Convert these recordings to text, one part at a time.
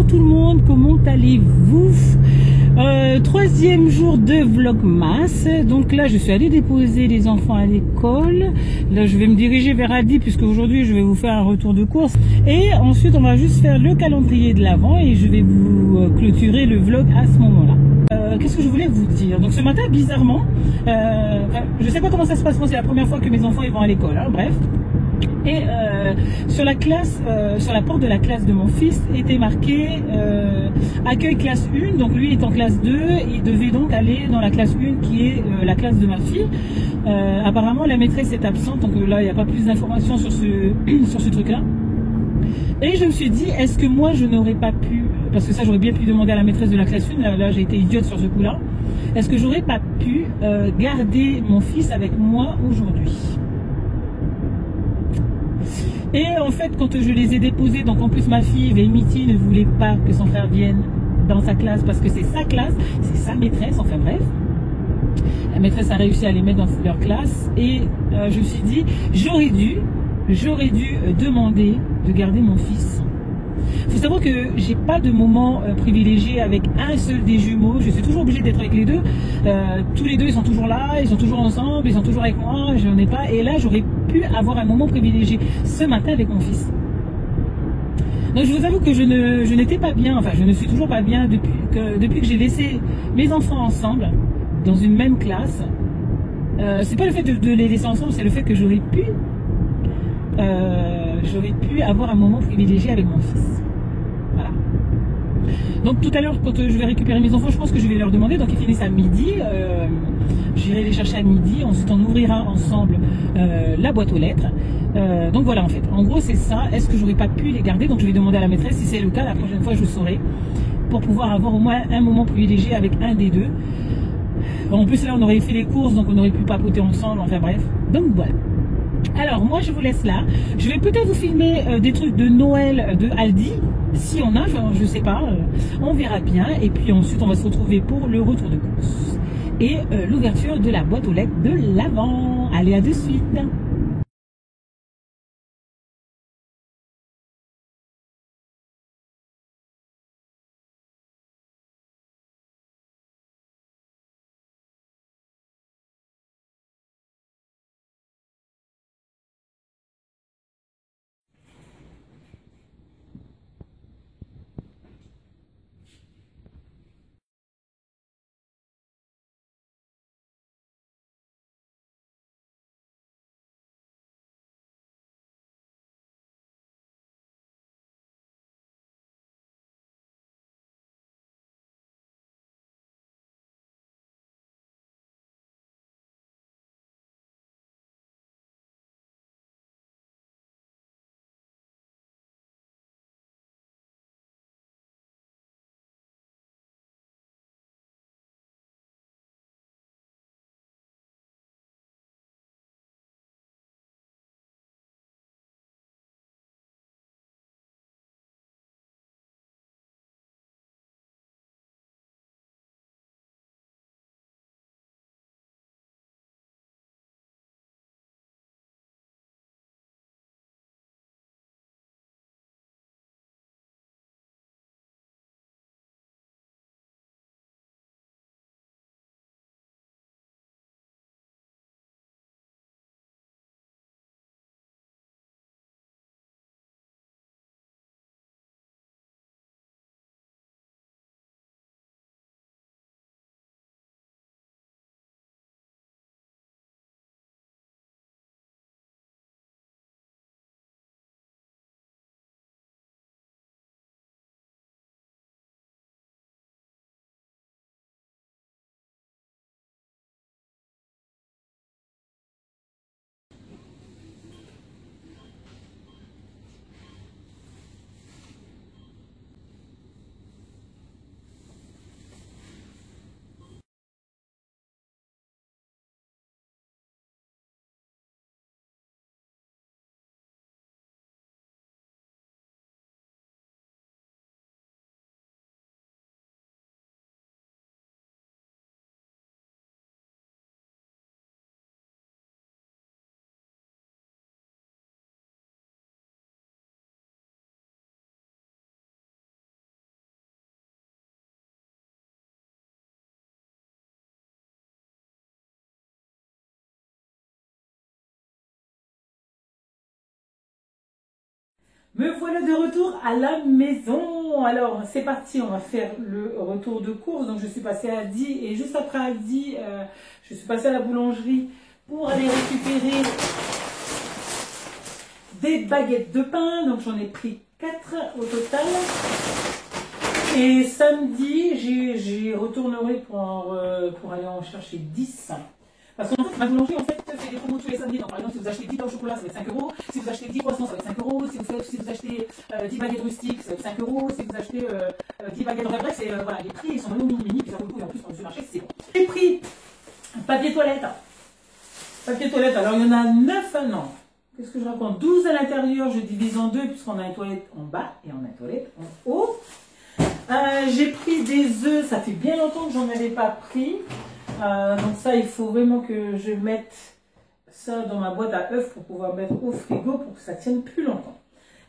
tout le monde, comment allez-vous? Troisième jour de Vlogmas. Donc là je suis allée déposer les enfants à l'école. Là je vais me diriger vers Aldi puisque aujourd'hui je vais vous faire un retour de course. Et ensuite on va juste faire le calendrier de l'Avent et je vais vous clôturer le vlog à ce moment-là. Qu'est-ce que je voulais vous dire? Donc ce matin bizarrement, je sais pas comment ça se passe, moi c'est la première fois que mes enfants ils vont à l'école, hein, bref. Et sur la classe, sur la porte de la classe de mon fils était marqué accueil classe 1, donc lui est en classe 2, il devait donc aller dans la classe 1 qui est la classe de ma fille. Apparemment la maîtresse est absente, donc là il n'y a pas plus d'informations sur ce truc là. Et je me suis dit, est-ce que moi je n'aurais pas pu, parce que ça j'aurais bien pu demander à la maîtresse de la classe 1, là j'ai été idiote sur ce coup là, est-ce que j'aurais pas pu garder mon fils avec moi aujourd'hui? Et en fait, quand je les ai déposés, donc en plus ma fille, Vémiti, ne voulait pas que son frère vienne dans sa classe parce que c'est sa classe, c'est sa maîtresse, enfin bref. La maîtresse a réussi à les mettre dans leur classe et je me suis dit, j'aurais dû demander de garder mon fils. Il faut savoir que j'ai pas de moment privilégié avec un seul des jumeaux. Je suis toujours obligée d'être avec les deux. Tous les deux, ils sont toujours là, ils sont toujours ensemble, ils sont toujours avec moi. Je n'en ai pas. Et là, j'aurais pu avoir un moment privilégié ce matin avec mon fils. Donc, je vous avoue que je n'étais pas bien. Enfin, je ne suis toujours pas bien depuis que j'ai laissé mes enfants ensemble dans une même classe. C'est pas le fait de les laisser ensemble, c'est le fait que j'aurais pu avoir un moment privilégié avec mon fils. Voilà. Donc tout à l'heure, quand je vais récupérer mes enfants, je pense que je vais leur demander, donc ils finissent à midi, j'irai les chercher à midi, ensuite on ouvrira ensemble la boîte aux lettres. Donc voilà, en fait, en gros c'est ça. Est-ce que j'aurais pas pu les garder? Donc je vais demander à la maîtresse, si c'est le cas, la prochaine fois je saurai, pour pouvoir avoir au moins un moment privilégié avec un des deux. En plus là on aurait fait les courses, donc on aurait pu papoter ensemble, enfin bref. Donc voilà. Alors moi je vous laisse là, je vais peut-être vous filmer des trucs de Noël de Aldi, si on a, je sais pas, on verra bien, et puis ensuite on va se retrouver pour le retour de course et l'ouverture de la boîte aux lettres de l'Avent. Allez, à de suite. Me voilà de retour à la maison. Alors, c'est parti, on va faire le retour de course. Donc, je suis passée à Aldi et juste après Aldi, je suis passée à la boulangerie pour aller récupérer des baguettes de pain. Donc, j'en ai pris 4 au total. Et samedi, j'y retournerai pour aller en chercher 10. Parce qu'en fait, ma boulangerie, en fait, fait des promos tous les samedis. Donc, par exemple, si vous achetez 10 pains au chocolat, ça va être 5 euros. Si vous achetez 10 croissants, ça va être 5 euros. Si vous achetez 10 baguettes rustiques, ça va être 5 euros. Si vous achetez 10 baguettes de bref, c'est, voilà, les prix, ils sont vraiment mini, puis ça vaut le coup. Et en plus, pour le marché, c'est bon. J'ai pris papier toilette. Papier toilette, alors il y en a 9, non. Qu'est-ce que je raconte? 12 à l'intérieur, je divise en deux, puisqu'on a une toilette en bas et on a une toilette en haut. J'ai pris des œufs, ça fait bien longtemps que j'en avais pas pris. Donc ça, il faut vraiment que je mette ça dans ma boîte à œufs pour pouvoir mettre au frigo pour que ça tienne plus longtemps.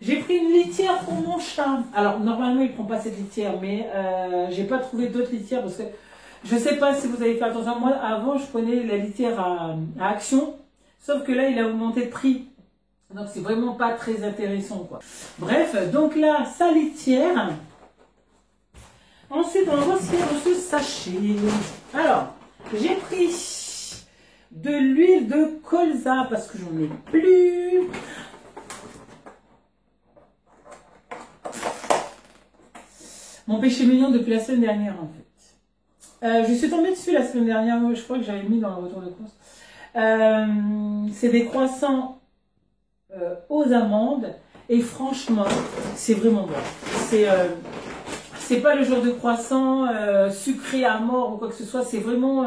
J'ai pris une litière pour mon chat. Alors normalement, il ne prend pas cette litière, mais j'ai pas trouvé d'autres litières parce que je sais pas si vous avez fait attention. Moi, avant, je prenais la litière à Action, sauf que là, il a augmenté de prix. Donc c'est vraiment pas très intéressant, quoi. Bref, donc là, sa litière. Ensuite, on va voir ce qu'il y a dans ce sachet. Alors, j'ai pris de l'huile de colza parce que j'en ai plus. Mon péché mignon depuis la semaine dernière, en fait. Je suis tombée dessus la semaine dernière. Je crois que j'avais mis dans le retour de course. C'est des croissants aux amandes. Et franchement, c'est vraiment bon. C'est pas le genre de croissant sucré à mort ou quoi que ce soit. C'est vraiment,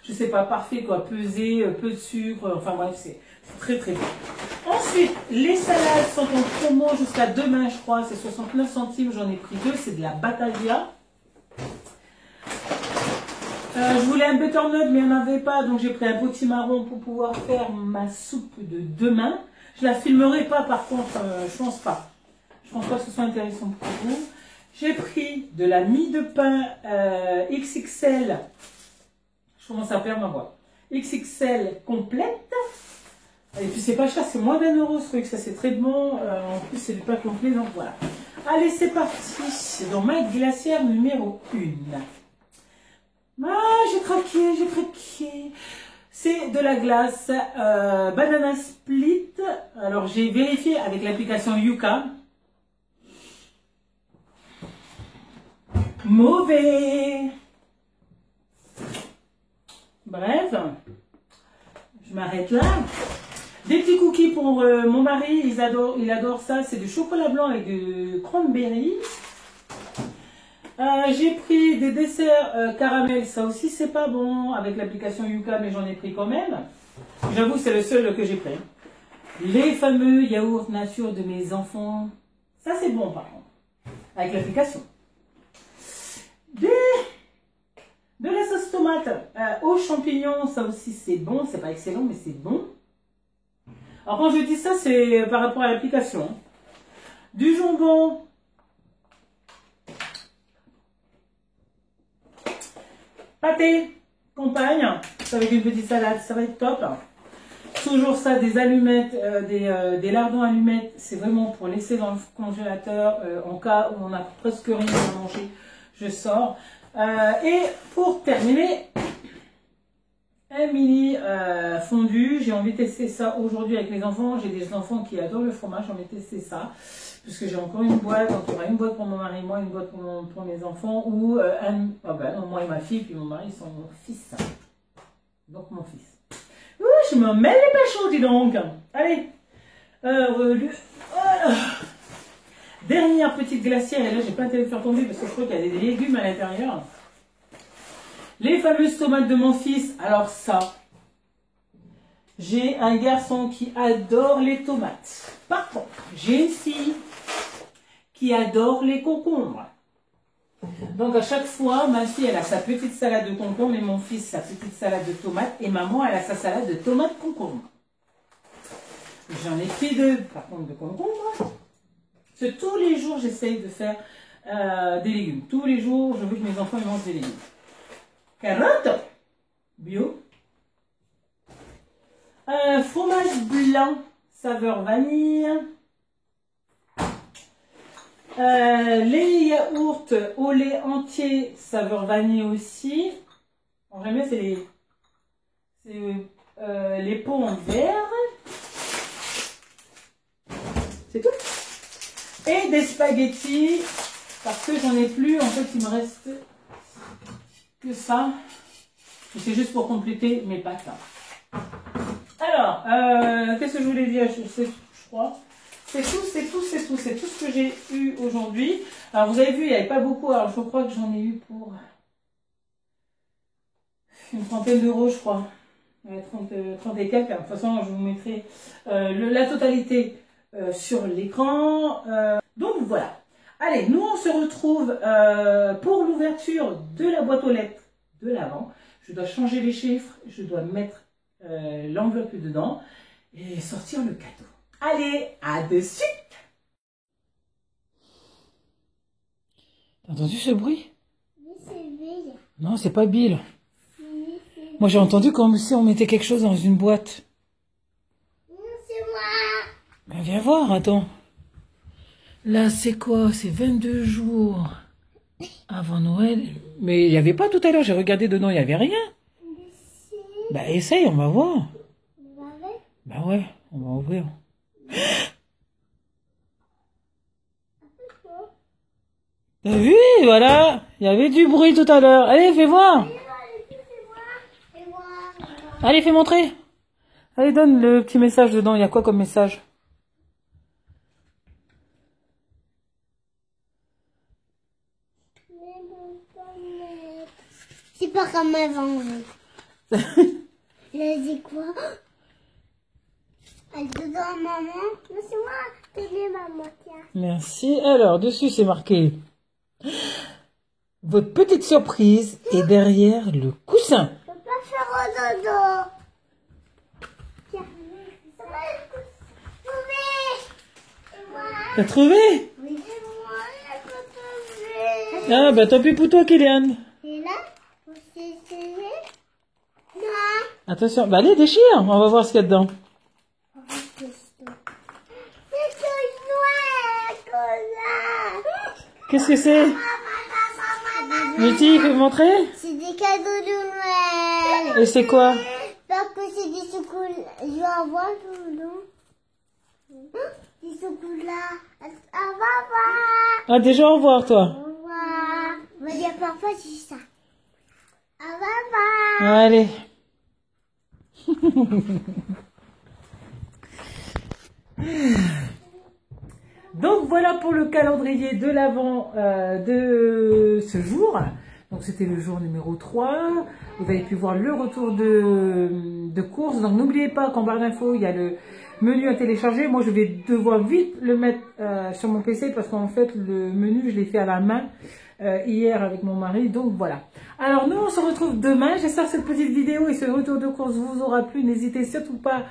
je sais pas, parfait quoi. Pesé, peu de sucre. Enfin bref, c'est très très bon. Ensuite, les salades sont en promo jusqu'à demain, je crois. C'est 69 centimes. J'en ai pris 2. C'est de la Battaglia. Je voulais un butternut, mais il n'y en avait pas. Donc j'ai pris un potimarron pour pouvoir faire ma soupe de demain. Je la filmerai pas par contre. Je pense pas. Je pense pas que ce soit intéressant pour vous. J'ai pris de la mie de pain XXL. Je commence à perdre ma voix. XXL complète. Et puis c'est pas cher, c'est moins d'1 euro ce truc. Ça c'est très bon. En plus c'est du pain complet, donc voilà. Allez, c'est parti. C'est dans ma glacière numéro 1. Ah, j'ai craqué, j'ai craqué. C'est de la glace Banana Split. Alors j'ai vérifié avec l'application Yuka. Mauvais. Bref, je m'arrête là. Des petits cookies pour mon mari, il adore ça. C'est du chocolat blanc avec du cranberry. J'ai pris des desserts caramel. Ça aussi, c'est pas bon avec l'application Yuka, mais j'en ai pris quand même. J'avoue, c'est le seul que j'ai pris. Les fameux yaourts nature de mes enfants. Ça, c'est bon par contre. Avec l'application. De la sauce tomate aux champignons, ça aussi c'est bon, c'est pas excellent mais c'est bon. Alors quand je dis ça, c'est par rapport à l'application. Du jambon. Pâté, compagne, avec une petite salade, ça va être top. Toujours ça, des allumettes, des lardons allumettes, c'est vraiment pour laisser dans le congélateur en cas où on n'a presque rien à manger. Je sors. Et pour terminer, un mini fondu. J'ai envie de tester ça aujourd'hui avec les enfants. J'ai des enfants qui adorent le fromage. J'ai envie de tester ça. Puisque j'ai encore une boîte. Donc il y aura une boîte pour mon mari et moi, une boîte pour mes enfants. Ou moi et ma fille, puis mon mari, sont mon fils. Donc mon fils. Ouh, je me mêle les péchos, dis donc. Allez. Dernière petite glacière, et là j'ai pas intérêt de faire tomber parce que je crois qu'il y a des légumes à l'intérieur. Les fameuses tomates de mon fils. Alors ça, j'ai un garçon qui adore les tomates. Par contre, j'ai une fille qui adore les concombres. Donc à chaque fois, ma fille elle a sa petite salade de concombres et mon fils sa petite salade de tomates et maman elle a sa salade de tomates concombres. J'en ai pris 2 par contre de concombres. Parce que tous les jours, j'essaye de faire des légumes. Tous les jours, je veux que mes enfants ils mangent des légumes. Carottes, bio. Fromage blanc, saveur vanille. Les yaourts au lait entier, saveur vanille aussi. En jamais, c'est les pots en verre. C'est tout. Et des spaghettis, parce que j'en ai plus. En fait, il me reste que ça. C'est juste pour compléter mes pâtes. Alors, qu'est-ce que je voulais dire? Je crois. C'est tout ce que j'ai eu aujourd'hui. Alors, vous avez vu, il n'y avait pas beaucoup. Alors, je crois que j'en ai eu pour une trentaine d'euros, je crois. 30 et quelques. De toute façon, je vous mettrai la totalité sur l'écran. Donc, voilà. Allez, nous, on se retrouve pour l'ouverture de la boîte aux lettres de l'avant. Je dois changer les chiffres. Je dois mettre l'enveloppe dedans et sortir le cadeau. Allez, à de suite! T'as entendu ce bruit? Oui, c'est Bill. Non, c'est pas Bill. Oui, Moi, j'ai entendu comme si on mettait quelque chose dans une boîte. c'est moi. Ben, viens voir, attends. Là, c'est quoi? C'est 22 jours avant Noël. Mais il n'y avait pas tout à l'heure, j'ai regardé dedans, il n'y avait rien. Bah, essaye, on va voir. Bah ouais, on va ouvrir. T'as vu? Voilà, il y avait du bruit tout à l'heure. Allez, fais voir. Allez, fais montrer. Allez, donne le petit message dedans. Il y a quoi comme message? C'est pas comme avant. Il a dit quoi? Elle te donne maman. Mais c'est moi. Tenez maman, tiens. Merci. Alors, dessus, c'est marqué. Votre petite surprise est derrière le coussin. Je peux pas faire au dodo. Tiens. Ça va être trouvé. T'as trouvé? Oui. Et moi, je peux trouver. Ah, bah tant pis pour toi, Kylian. Et là, vous essayez? Non. Attention, bah allez, déchire. On va voir ce qu'il y a dedans. C'est une noix, Cola. Qu'est-ce que c'est? Lutti, fais montrer. C'est des cadeaux de Noël. Et c'est quoi? Parce que c'est des chocolats. Je vais avoir tout, non? Des chocolats. Au revoir. Ah, déjà, au revoir, toi. Au revoir. On va dire parfois c'est ça. Au revoir. Allez. Donc voilà pour le calendrier de l'Avent de ce jour. Donc c'était le jour numéro 3. Vous avez pu voir le retour de course. Donc n'oubliez pas qu'en barre d'infos, il y a le menu à télécharger. Moi je vais devoir vite le mettre sur mon PC parce qu'en fait le menu je l'ai fait à la main hier avec mon mari. Donc voilà. Alors nous on se retrouve demain. J'espère que cette petite vidéo et ce retour de course vous aura plu. N'hésitez surtout pas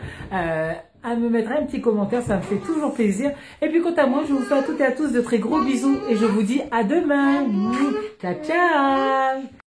à me mettre un petit commentaire, ça me fait toujours plaisir. Et puis quant à moi, je vous fais à toutes et à tous de très gros bisous et je vous dis à demain. Ciao, ciao.